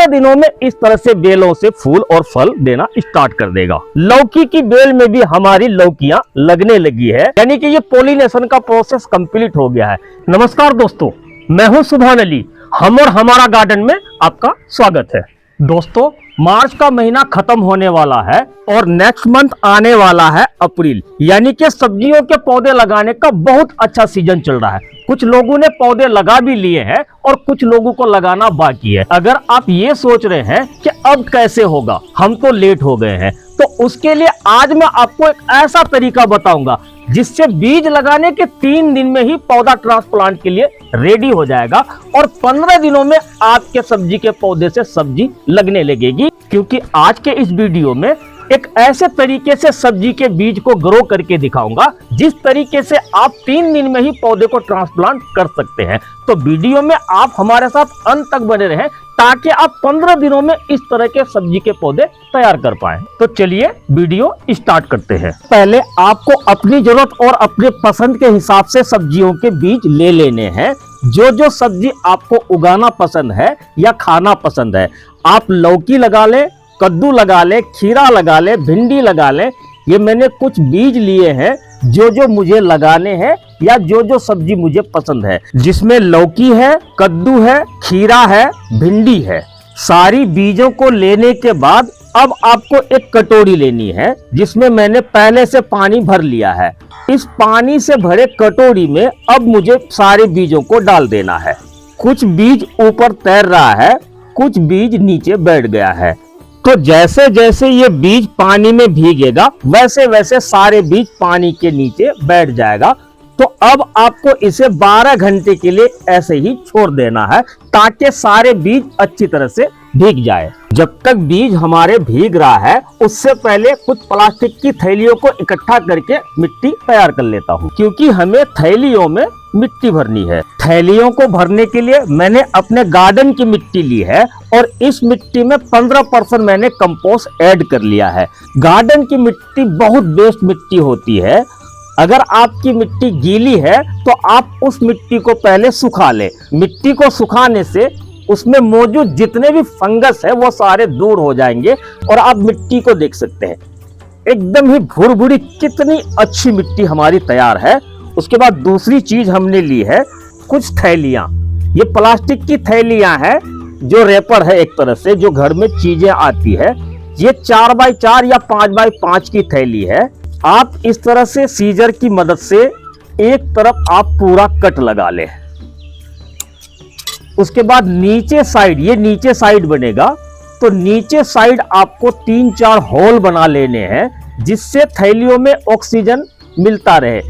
15 दिनों में इस तरह से बेलों से फूल और फल देना स्टार्ट कर देगा। लौकी की बेल में भी हमारी लौकियां लगने लगी है, यानी कि ये पॉलिनेशन का प्रोसेस कंप्लीट हो गया है। नमस्कार दोस्तों, मैं हूं सुभान अली। हम और हमारा गार्डन में आपका स्वागत है। दोस्तों, मार्च का महीना खत्म होने वाला है और नेक्स्ट मंथ आने वाला है अप्रैल, यानी कि सब्जियों के पौधे लगाने का बहुत अच्छा सीजन चल रहा है। कुछ लोगों ने पौधे लगा भी लिए हैं और कुछ लोगों को लगाना बाकी है। अगर आप ये सोच रहे हैं कि अब कैसे होगा, हम तो लेट हो गए हैं, तो उसके लिए आज मैं आपको एक ऐसा तरीका बताऊंगा जिससे बीज लगाने के 3 दिन में ही पौधा ट्रांसप्लांट के लिए रेडी हो जाएगा और 15 दिनों में आपके सब्जी के पौधे से सब्जी लगने लगेगी। क्योंकि आज के इस वीडियो में एक ऐसे तरीके से सब्जी के बीज को ग्रो करके दिखाऊंगा जिस तरीके से आप 3 दिन में ही पौधे को ट्रांसप्लांट कर सकते हैं। तो वीडियो में आप हमारे साथ अंत तक बने रहें ताकि आप 15 दिनों में इस तरह के सब्जी के पौधे तैयार कर पाएं। तो चलिए वीडियो स्टार्ट करते हैं। पहले आपको अपनी जरूरत और अपने पसंद के हिसाब से सब्जियों के बीज ले लेने हैं। जो सब्जी आपको उगाना पसंद है या खाना पसंद है, आप लौकी लगा ले, कद्दू लगा ले, खीरा लगा ले, भिंडी लगा ले। ये मैंने कुछ बीज लिए हैं जो मुझे लगाने हैं या जो सब्जी मुझे पसंद है, जिसमें लौकी है, कद्दू है, खीरा है, भिंडी है। सारी बीजों को लेने के बाद अब आपको एक कटोरी लेनी है जिसमें मैंने पहले से पानी भर लिया है। इस पानी से भरे कटोरी में अब मुझे सारे बीजों को डाल देना है। कुछ बीज ऊपर तैर रहा है, कुछ बीज नीचे बैठ गया है। तो जैसे जैसे ये बीज पानी में भीगेगा वैसे वैसे सारे बीज पानी के नीचे बैठ जाएगा। तो अब आपको इसे 12 घंटे के लिए ऐसे ही छोड़ देना है ताकि सारे बीज अच्छी तरह से भीग जाए। जब तक बीज हमारे भीग रहा है उससे पहले कुछ प्लास्टिक की थैलियों को इकट्ठा करके मिट्टी तैयार कर लेता हूँ, क्योंकि हमें थैलियों में मिट्टी भरनी है। थैलियों को भरने के लिए मैंने अपने गार्डन की मिट्टी ली है और इस मिट्टी में 15% मैंने कंपोस्ट ऐड कर लिया है। गार्डन की मिट्टी बहुत बेस्ट मिट्टी होती है। अगर आपकी मिट्टी गीली है तो आप उस मिट्टी को पहले सुखा ले। मिट्टी को सुखाने से उसमें मौजूद जितने भी फंगस है वो सारे दूर हो जाएंगे और आप मिट्टी को देख सकते हैं एकदम ही भुरभुरी कितनी अच्छी मिट्टी हमारी तैयार है। उसके बाद दूसरी चीज हमने ली है कुछ थैलियां। ये प्लास्टिक की थैलियां हैं जो रेपर है, एक तरह से जो घर में चीजें आती है। ये 4x4 या 5x5 की थैली है। आप इस तरह से सीजर की मदद से एक तरफ आप पूरा कट लगा ले। उसके बाद नीचे साइड, ये नीचे साइड बनेगा, तो नीचे साइड आपको 3-4 होल बना लेने हैं जिससे थैलियों में ऑक्सीजन मिलता रहे।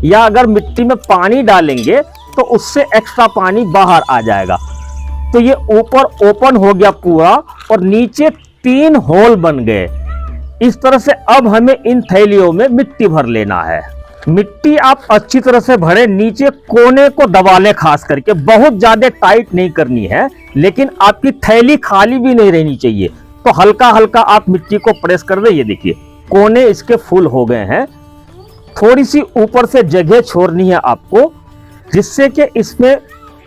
या अगर मिट्टी में पानी डालेंगे तो उससे एक्स्ट्रा पानी बाहर आ जाएगा। तो ये ऊपर ओपन हो गया पूरा और नीचे 3 होल बन गए। इस तरह से अब हमें इन थैलियों में मिट्टी भर लेना है। मिट्टी आप अच्छी तरह से भरे, नीचे कोने को दबा ले, खास करके बहुत ज्यादा टाइट नहीं करनी है, लेकिन आपकी थैली खाली भी नहीं रहनी चाहिए। तो हल्का हल्का आप मिट्टी को प्रेस कर दे। ये देखिए कोने इसके फुल हो गए हैं। थोड़ी सी ऊपर से जगह छोड़नी है आपको, जिससे कि इसमें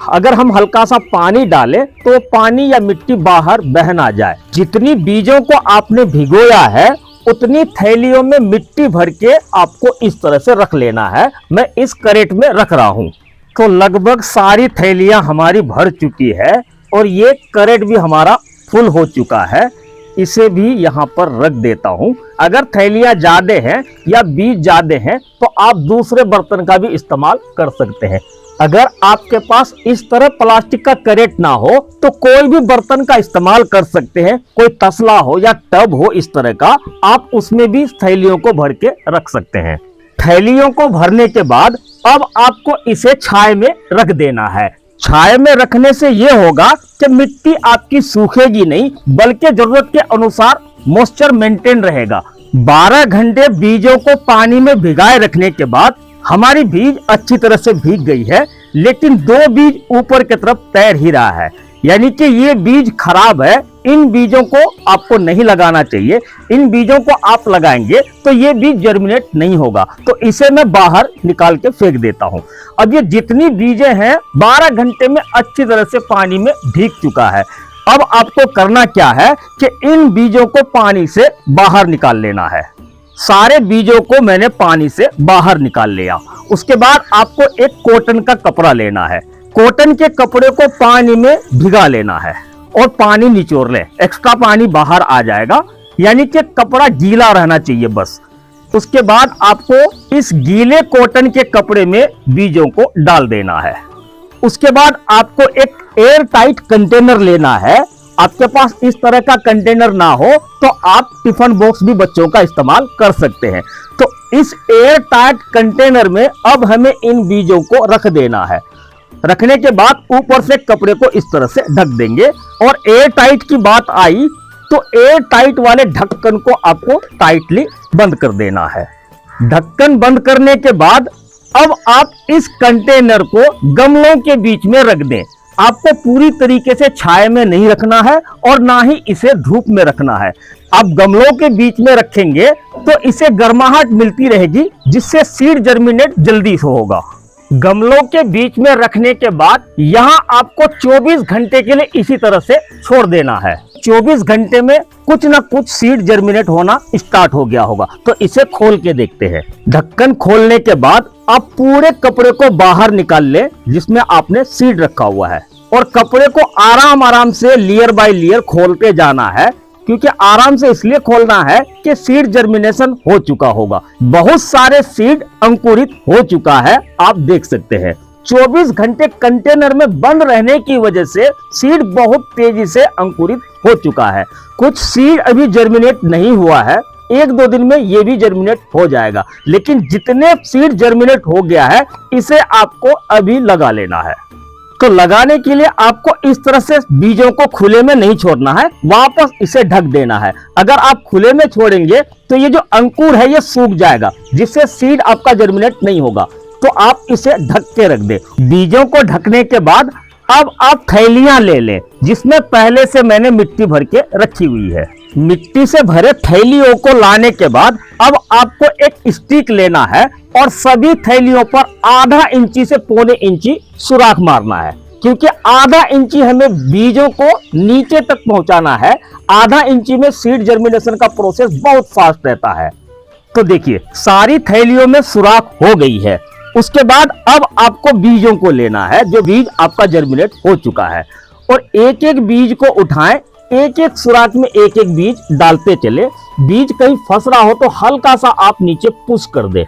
अगर हम हल्का सा पानी डालें तो पानी या मिट्टी बाहर बह ना जाए। जितनी बीजों को आपने भिगोया है उतनी थैलियों में मिट्टी भर के आपको इस तरह से रख लेना है। मैं इस करेट में रख रहा हूं। तो लगभग सारी थैलियां हमारी भर चुकी है और ये करेट भी हमारा फुल हो चुका है। इसे भी यहाँ पर रख देता हूँ। अगर थैलियां ज्यादा हैं या बीज ज्यादा हैं तो आप दूसरे बर्तन का भी इस्तेमाल कर सकते हैं। अगर आपके पास इस तरह प्लास्टिक का करेट ना हो तो कोई भी बर्तन का इस्तेमाल कर सकते हैं। कोई तसला हो या टब हो इस तरह का, आप उसमें भी थैलियों को भर के रख सकते हैं। थैलियों को भरने के बाद अब आपको इसे छाया में रख देना है। छाया में रखने से यह होगा कि मिट्टी आपकी सूखेगी नहीं, बल्कि जरूरत के अनुसार मॉइस्चर मेंटेन रहेगा। 12 घंटे बीजों को पानी में भिगाए रखने के बाद हमारी बीज अच्छी तरह से भीग गई है, लेकिन 2 बीज ऊपर की तरफ तैर ही रहा है, यानी कि ये बीज खराब है। इन बीजों को आपको नहीं लगाना चाहिए। इन बीजों को आप लगाएंगे तो ये बीज जर्मिनेट नहीं होगा। तो इसे मैं बाहर निकाल के फेंक देता हूं। अब ये जितनी बीजें हैं 12 घंटे में अच्छी तरह से पानी में भीग चुका है। अब आपको करना क्या है कि इन बीजों को पानी से बाहर निकाल लेना है। सारे बीजों को मैंने पानी से बाहर निकाल लिया। उसके बाद आपको एक कॉटन का कपड़ा लेना है। कॉटन के कपड़े को पानी में भिगा लेना है और पानी निचोड़ ले, एक्स्ट्रा पानी बाहर आ जाएगा, यानी कि कपड़ा गीला रहना चाहिए बस। उसके बाद आपको इस गीले कॉटन के कपड़े में बीजों को डाल देना है। उसके बाद आपको एक एयर टाइट कंटेनर लेना है। आपके पास इस तरह का कंटेनर ना हो तो आप टिफिन बॉक्स भी बच्चों का इस्तेमाल कर सकते हैं। तो इस एयर टाइट कंटेनर में अब हमें इन बीजों को रख देना है। रखने के बाद ऊपर से कपड़े को इस तरह से ढक देंगे। और एयर टाइट की बात आई तो एयर टाइट वाले ढक्कन को आपको टाइटली बंद कर देना है। ढक्कन बंद करने के बाद अब आप इस कंटेनर को गमलों के बीच में रख दें। आपको पूरी तरीके से छाया में नहीं रखना है और ना ही इसे धूप में रखना है। आप गमलों के बीच में रखेंगे तो इसे गर्माहट मिलती रहेगी, जिससे सीड जर्मिनेट जल्दी से होगा। गमलों के बीच में रखने के बाद यहाँ आपको 24 घंटे के लिए इसी तरह से छोड़ देना है। 24 घंटे में कुछ ना कुछ सीड जर्मिनेट होना स्टार्ट हो गया होगा। तो इसे खोल के देखते हैं। ढक्कन खोलने के बाद आप पूरे कपड़े को बाहर निकाल ले जिसमें आपने सीड रखा हुआ है, और कपड़े को आराम आराम से लेयर बाय लेयर खोलते जाना है। क्योंकि आराम से इसलिए खोलना है कि सीड जर्मिनेशन हो चुका होगा। बहुत सारे सीड अंकुरित हो चुका है, आप देख सकते हैं। 24 घंटे कंटेनर में बंद रहने की वजह से सीड बहुत तेजी से अंकुरित हो चुका है। कुछ सीड अभी जर्मिनेट नहीं हुआ है, 1-2 दिन में ये भी जर्मिनेट हो जाएगा। लेकिन जितने सीड जर्मिनेट हो गया है इसे आपको अभी लगा लेना है। तो लगाने के लिए आपको इस तरह से बीजों को खुले में नहीं छोड़ना है, वापस इसे ढक देना है। अगर आप खुले में छोड़ेंगे तो ये जो अंकुर है ये सूख जाएगा, जिससे सीड आपका जर्मिनेट नहीं होगा। तो आप इसे ढक के रख दे। बीजों को ढकने के बाद अब आप थैलियां ले लें जिसमें पहले से मैंने मिट्टी भर के रखी हुई है। मिट्टी से भरे थैलियों को लाने के बाद अब आपको एक स्टिक लेना है और सभी थैलियों पर आधा इंची से पौने इंची सुराख मारना है। क्योंकि आधा इंची हमें बीजों को नीचे तक पहुंचाना है। आधा इंची में सीड जर्मिनेशन का प्रोसेस बहुत फास्ट रहता है। तो देखिए सारी थैलियों में सुराख हो गई है। उसके बाद अब आपको बीजों को लेना है जो बीज आपका जर्मिनेट हो चुका है, और एक एक बीज को उठाएं, एक एक सुराख में एक एक बीज डालते चले। बीज कहीं फंस रहा हो तो हल्का सा आप नीचे पुश कर दे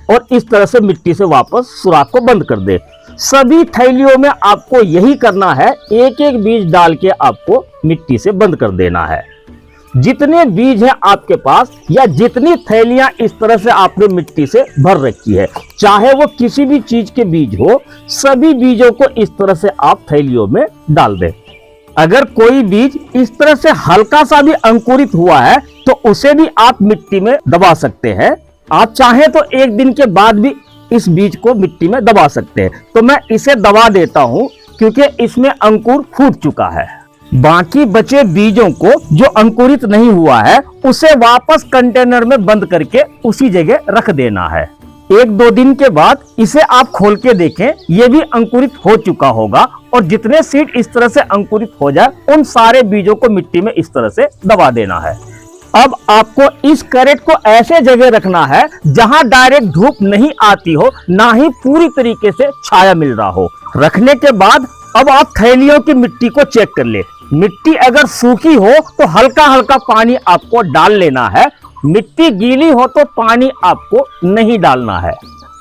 और इस तरह से मिट्टी से वापस सुराख को बंद कर दे। सभी थैलियों में आपको यही करना है, एक एक बीज डाल के आपको मिट्टी से बंद कर देना है। जितने बीज हैं आपके पास या जितनी थैलियां इस तरह से आपने मिट्टी से भर रखी है, चाहे वो किसी भी चीज के बीज हो, सभी बीजों को इस तरह से आप थैलियों में डाल दें। अगर कोई बीज इस तरह से हल्का सा भी अंकुरित हुआ है तो उसे भी आप मिट्टी में दबा सकते हैं। आप चाहें तो एक दिन के बाद भी इस बीज को मिट्टी में दबा सकते हैं। तो मैं इसे दबा देता हूं क्योंकि इसमें अंकुर फूट चुका है। बाकी बचे बीजों को जो अंकुरित नहीं हुआ है उसे वापस कंटेनर में बंद करके उसी जगह रख देना है। 1-2 दिन के बाद इसे आप खोल के देखें, ये भी अंकुरित हो चुका होगा। और जितने सीड इस तरह से अंकुरित हो जाए उन सारे बीजों को मिट्टी में इस तरह से दबा देना है। अब आपको इस कैरेट को ऐसे जगह रखना है जहां डायरेक्ट धूप नहीं आती हो, ना ही पूरी तरीके से छाया मिल रहा हो। रखने के बाद अब आप थैलियों की मिट्टी को चेक कर ले। मिट्टी अगर सूखी हो तो हल्का हल्का पानी आपको डाल लेना है। मिट्टी गीली हो तो पानी आपको नहीं डालना है।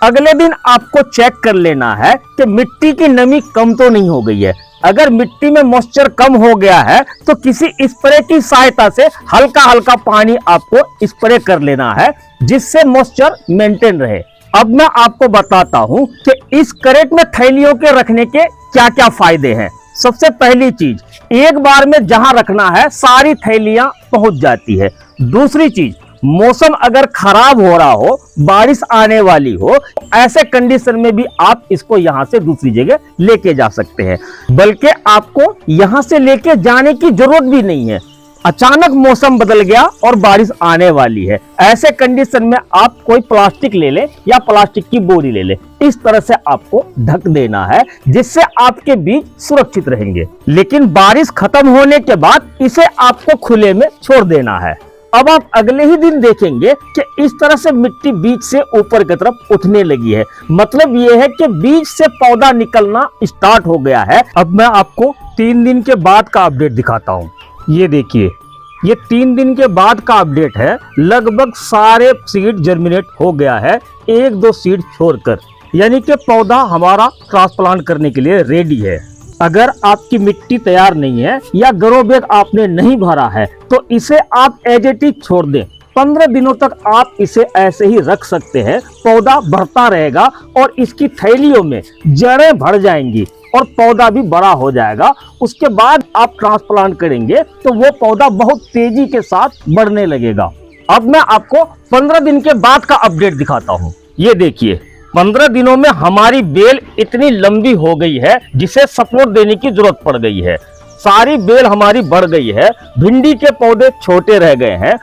अगले दिन आपको चेक कर लेना है कि मिट्टी की नमी कम तो नहीं हो गई है। अगर मिट्टी में मॉइस्चर कम हो गया है तो किसी स्प्रे की सहायता से हल्का हल्का पानी आपको स्प्रे कर लेना है, जिससे मॉइस्चर मेंटेन रहे। अब मैं आपको बताता हूं कि इस कैरेट में थैलियों के रखने के क्या क्या फायदे हैं। सबसे पहली चीज, एक बार में जहां रखना है सारी थैलियां पहुंच जाती है। दूसरी चीज, मौसम अगर खराब हो रहा हो, बारिश आने वाली हो, ऐसे कंडीशन में भी आप इसको यहां से दूसरी जगह लेके जा सकते हैं। बल्कि आपको यहां से लेके जाने की जरूरत भी नहीं है। अचानक मौसम बदल गया और बारिश आने वाली है। ऐसे कंडीशन में आप कोई प्लास्टिक ले लें या प्लास्टिक की बोरी ले लें, इस तरह से आपको ढक देना है जिससे आपके बीज सुरक्षित रहेंगे। लेकिन बारिश खत्म होने के बाद इसे आपको खुले में छोड़ देना है। अब आप अगले ही दिन देखेंगे कि इस तरह से मिट्टी बीज से ऊपर की तरफ उठने लगी है। मतलब ये है कि बीज से पौधा निकलना स्टार्ट हो गया है। अब मैं आपको 3 दिन के बाद का अपडेट दिखाता हूँ। ये देखिए, ये 3 दिन के बाद का अपडेट है। लगभग सारे सीड जर्मिनेट हो गया है, 1-2 सीड छोड़कर, यानी कि पौधा हमारा ट्रांसप्लांट करने के लिए रेडी है। अगर आपकी मिट्टी तैयार नहीं है या ग्रो बैग आपने नहीं भरा है तो इसे आप एज इट इज छोड़ दें। 15 दिनों तक आप इसे ऐसे ही रख सकते हैं। पौधा बढ़ता रहेगा और इसकी थैलियों में जड़ें भर जाएंगी और पौधा भी बड़ा हो जाएगा। उसके बाद आप ट्रांसप्लांट करेंगे तो वो पौधा बहुत तेजी के साथ बढ़ने लगेगा। अब मैं आपको 15 दिन के बाद का अपडेट दिखाता हूँ। ये देखिए, 15 दिनों में हमारी बेल इतनी लंबी हो गई है जिसे सपोर्ट देने की जरूरत पड़ गई है। सारी बेल हमारी बढ़ गई है। भिंडी के पौधे छोटे रह गए हैं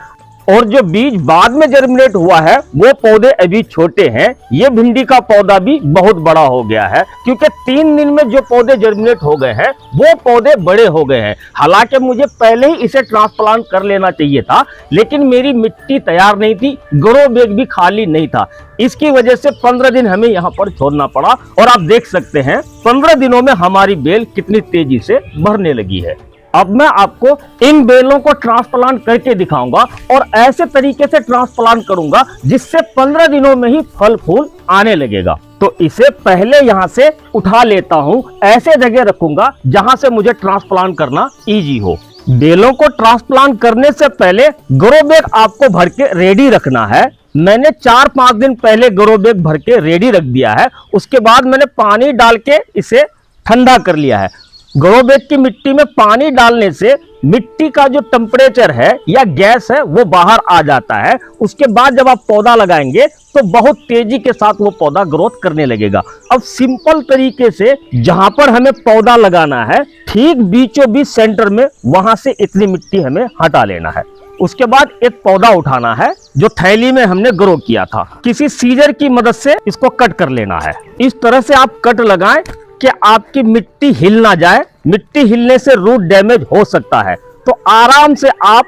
और जो बीज बाद में जर्मिनेट हुआ है वो पौधे अभी छोटे हैं। ये भिंडी का पौधा भी बहुत बड़ा हो गया है क्योंकि 3 दिन में जो पौधे जर्मिनेट हो गए हैं वो पौधे बड़े हो गए हैं। हालांकि मुझे पहले ही इसे ट्रांसप्लांट कर लेना चाहिए था, लेकिन मेरी मिट्टी तैयार नहीं थी, ग्रो बैग भी खाली नहीं था। इसकी वजह से 15 दिन हमें यहाँ पर छोड़ना पड़ा और आप देख सकते हैं 15 दिनों में हमारी बेल कितनी तेजी से बढ़ने लगी है। अब मैं आपको इन बेलों को ट्रांसप्लांट करके दिखाऊंगा और ऐसे तरीके से ट्रांसप्लांट करूंगा जिससे 15 दिनों में ही फल फूल आने लगेगा। तो इसे पहले यहाँ से उठा लेता हूँ, ऐसे जगह रखूंगा जहां से मुझे ट्रांसप्लांट करना इजी हो। बेलों को ट्रांसप्लांट करने से पहले ग्रो बैग आपको भर के रेडी रखना है। मैंने 4-5 दिन पहले ग्रो बैग भर के रेडी रख दिया है। उसके बाद मैंने पानी डाल के इसे ठंडा कर लिया है। ग्रो बैग की मिट्टी में पानी डालने से मिट्टी का जो टेम्परेचर है या गैस है वो बाहर आ जाता है। उसके बाद जब आप पौधा लगाएंगे तो बहुत तेजी के साथ वो पौधा ग्रोथ करने लगेगा। अब सिंपल तरीके से जहां पर हमें पौधा लगाना है ठीक बीचों बीच सेंटर में, वहां से इतनी मिट्टी हमें हटा लेना है। उसके बाद एक पौधा उठाना है जो थैली में हमने ग्रो किया था। किसी सीजर की मदद से इसको कट कर लेना है। इस तरह से आप कट लगाएं कि आपकी मिट्टी हिल ना जाए। मिट्टी हिलने से रूट डैमेज हो सकता है, तो आराम से आप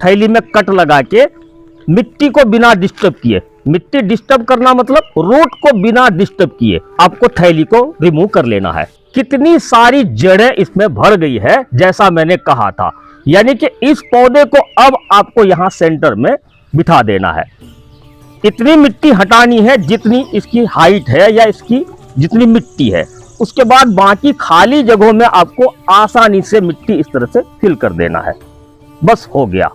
थैली में कट लगा के मिट्टी को बिना डिस्टर्ब किए, मिट्टी डिस्टर्ब करना मतलब रूट को बिना डिस्टर्ब किए आपको थैली को रिमूव कर लेना है। कितनी सारी जड़ें इसमें भर गई है जैसा मैंने कहा था, यानी कि इस पौधे को अब आपको यहां सेंटर में बिठा देना है। इतनी मिट्टी हटानी है जितनी इसकी हाइट है या इसकी जितनी मिट्टी है। उसके बाद बाकी खाली जगहों में आपको आसानी से मिट्टी इस तरह से फिल कर देना है। बस हो गया।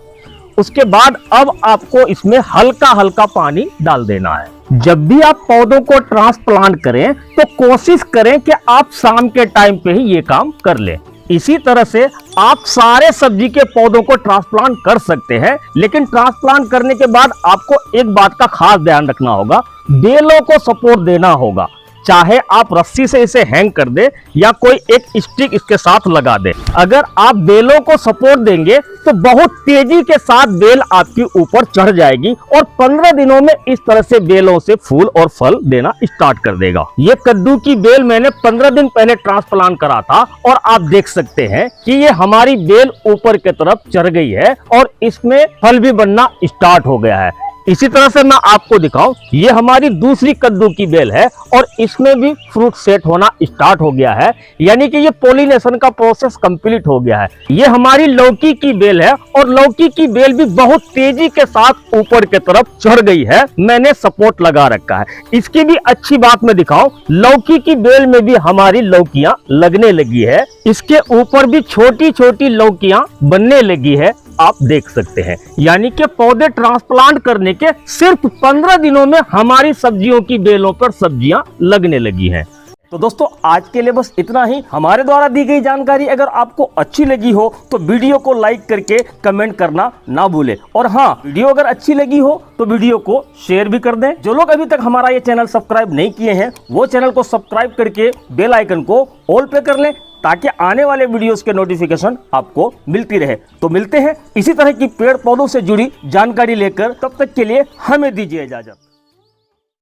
उसके बाद अब आपको इसमें हल्का हल्का पानी डाल देना है। जब भी आप पौधों को ट्रांसप्लांट करें तो कोशिश करें कि आप शाम के टाइम पे ही ये काम कर लें। इसी तरह से आप सारे सब्जी के पौधों को ट्रांसप्लांट कर सकते हैं, लेकिन ट्रांसप्लांट करने के बाद आपको एक बात का खास ध्यान रखना होगा, बेलों को सपोर्ट देना होगा। चाहे आप रस्सी से इसे हैंग कर दे या कोई एक स्टिक इसके साथ लगा दे। अगर आप बेलों को सपोर्ट देंगे तो बहुत तेजी के साथ बेल आपके ऊपर चढ़ जाएगी और 15 दिनों में इस तरह से बेलों से फूल और फल देना स्टार्ट कर देगा। ये कद्दू की बेल मैंने 15 दिन पहले ट्रांसप्लांट करा था और आप देख सकते हैं कि ये हमारी बेल ऊपर की तरफ चढ़ गई है और इसमें फल भी बनना स्टार्ट हो गया है। इसी तरह से मैं आपको दिखाऊं, ये हमारी दूसरी कद्दू की बेल है और इसमें भी फ्रूट सेट होना स्टार्ट हो गया है, यानी कि ये पोलिनेशन का प्रोसेस कंप्लीट हो गया है। ये हमारी लौकी की बेल है और लौकी की बेल भी बहुत तेजी के साथ ऊपर की तरफ चढ़ गई है। मैंने सपोर्ट लगा रखा है। इसकी भी अच्छी बात मैं दिखाऊं, लौकी की बेल में भी हमारी लौकियां लगने लगी है। इसके ऊपर भी छोटी छोटी लौकियां बनने लगी है, आप देख सकते हैं। यानी कि पौधे ट्रांसप्लांट करने के सिर्फ 15 दिनों में हमारी सब्जियों की बेलों पर सब्जियां लगने लगी हैं। तो दोस्तों आज के लिए बस इतना ही। हमारे द्वारा दी गई जानकारी अगर आपको अच्छी लगी हो तो वीडियो को लाइक करके कमेंट करना ना भूले, और हाँ, वीडियो अगर अच्छी लगी हो तो वीडियो को शेयर भी कर दें। जो लोग अभी तक हमारा ये चैनल सब्सक्राइब नहीं किए हैं वो चैनल को सब्सक्राइब करके बेल आइकन को ऑल पे कर लें, ताकि आने वाले वीडियोस के नोटिफिकेशन आपको मिलती रहे। तो मिलते हैं इसी तरह की पेड़ पौधों से जुड़ी जानकारी लेकर, तब तक के लिए हमें दीजिए इजाजत।